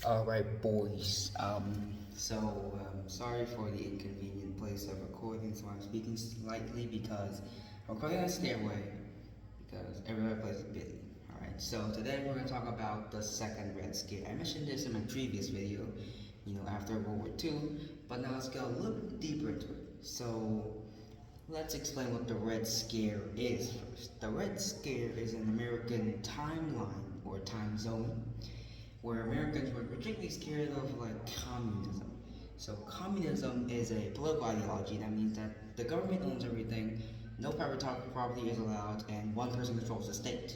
Alright, boys. Sorry for the inconvenient place of recording, so I'm speaking slightly because I'm recording on a stairway because every other place is busy. Alright, so today we're going to talk about the Second Red Scare. I mentioned this in my previous video, after World War II, but now let's go a little deeper into it. So, let's explain what the Red Scare is first. The Red Scare is an American timeline or time zone where Americans were particularly scared of communism. So communism is a political ideology that means that the government owns everything, no private property is allowed, and one person controls the state.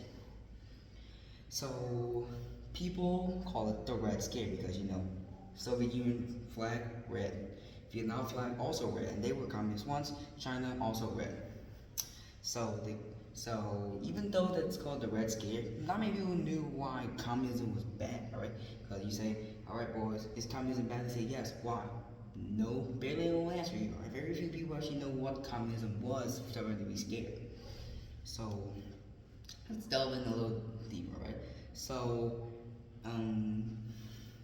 So people call it the Red Scare because Soviet Union flag red, Vietnam flag also red, and they were communist once. China also red. So even though that's called the Red Scare, not many people knew why communism was bad, alright? Because you say, alright boys, is communism bad? They say yes. Why? No, barely anyone will answer you. Right? Very few people actually know what communism was for someone to be scared. So let's delve in a little deeper, right? So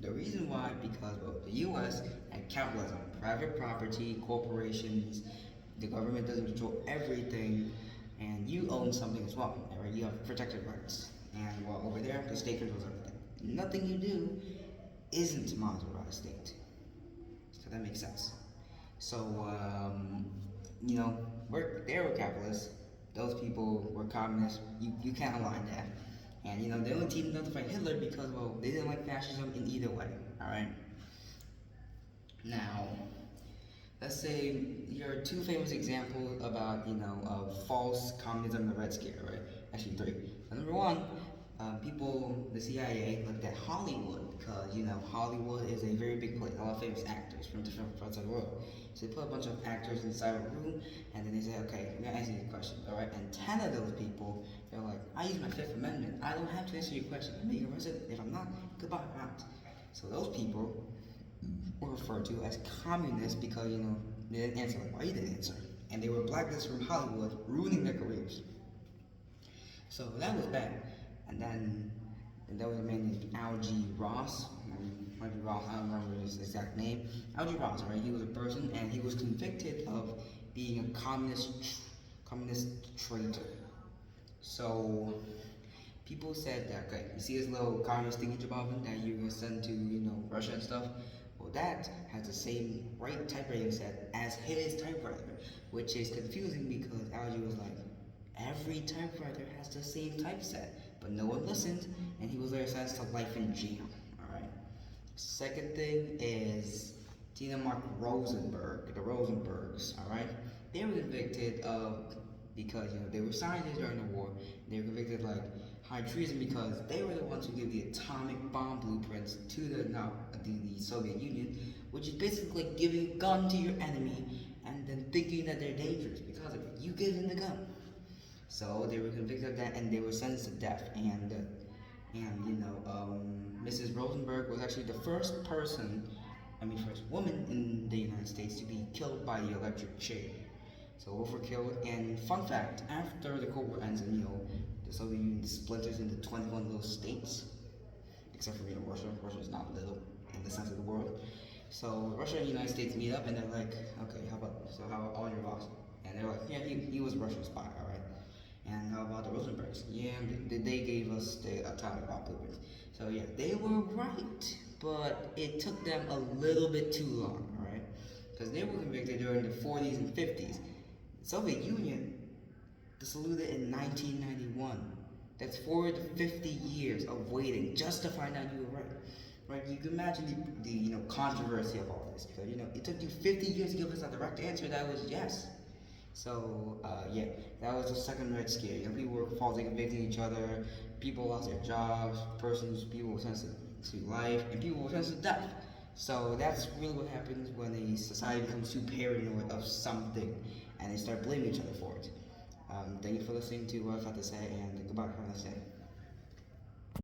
the reason why, because the U.S. had capitalism, private property, corporations, the government doesn't control everything, and you own something as well, right? You have protected rights, and while over there, the state controls everything. Nothing you do isn't monitored by the state. So that makes sense. So, they were capitalists. Those people were communists. You can't align that. And they only teamed up to fight Hitler because they didn't like fascism in either way. All right. Now, let's say here are two famous examples about of false communism, the Red Scare, right? Actually, three. Number one, the CIA looked at Hollywood because Hollywood is a very big place. A lot of famous actors from different parts of the world. So they put a bunch of actors inside a room, and then they say, okay, we're gonna answer your question, all right? And 10 of those people, they're like, I use my Fifth Amendment. I don't have to answer your question. I'm being arrested. If I'm not, goodbye, I'm out. So those people were referred to as communists because they didn't answer why you didn't answer, and they were blacklisted from Hollywood, ruining their careers. So that was bad. And then there was a man named Algie Ross. Algie Ross, I don't remember his exact name. Algie Ross, right? He was a person, and he was convicted of being a communist traitor. So people said that, okay, you see this little communist thingy Jabovin that you're gonna send to Russia and stuff. Well, that has the same typewriting set as his typewriter, which is confusing because Algie was like, every typewriter has the same typeset, but no one listened, and he was later sentenced to life in jail. All right. Second thing is Tina Mark Rosenberg, the Rosenbergs. All right, they were convicted of because they were scientists during the war. They were convicted high treason because they were the ones who gave the atomic bomb blueprints to the Soviet Union, which is basically giving a gun to your enemy and then thinking that they're dangerous because of it. You gave them the gun. So they were convicted of that, and they were sentenced to death. And Mrs. Rosenberg was actually the first woman in the United States to be killed by the electric chair. So both were killed. And fun fact: after the Cold War ends, and the Soviet Union splinters into 21 little states, except for Russia. Russia is not little in the sense of the world. So Russia and the United States meet up, and they're like, okay, how are your boss? And they're like, yeah, he was a Russian spy, all right. And how about the Rosenbergs? Yeah, they gave us the atomic bomb blueprints. So yeah, they were right, but it took them a little bit too long, all right? Because they were convicted during the 40s and 50s. The Soviet Union dissolved in 1991. That's 40 to 50 years of waiting just to find out you were right. Right? You can imagine the controversy of all this because it took you 50 years to give us a direct answer that was yes. So yeah, that was the second Red Scare. People were falsely convicting each other. People lost their jobs. People were sentenced to life, and people were sentenced to death. So that's really what happens when a society becomes too paranoid of something, and they start blaming each other for it. Thank you for listening to what I've had to say, and goodbye. Have a nice day.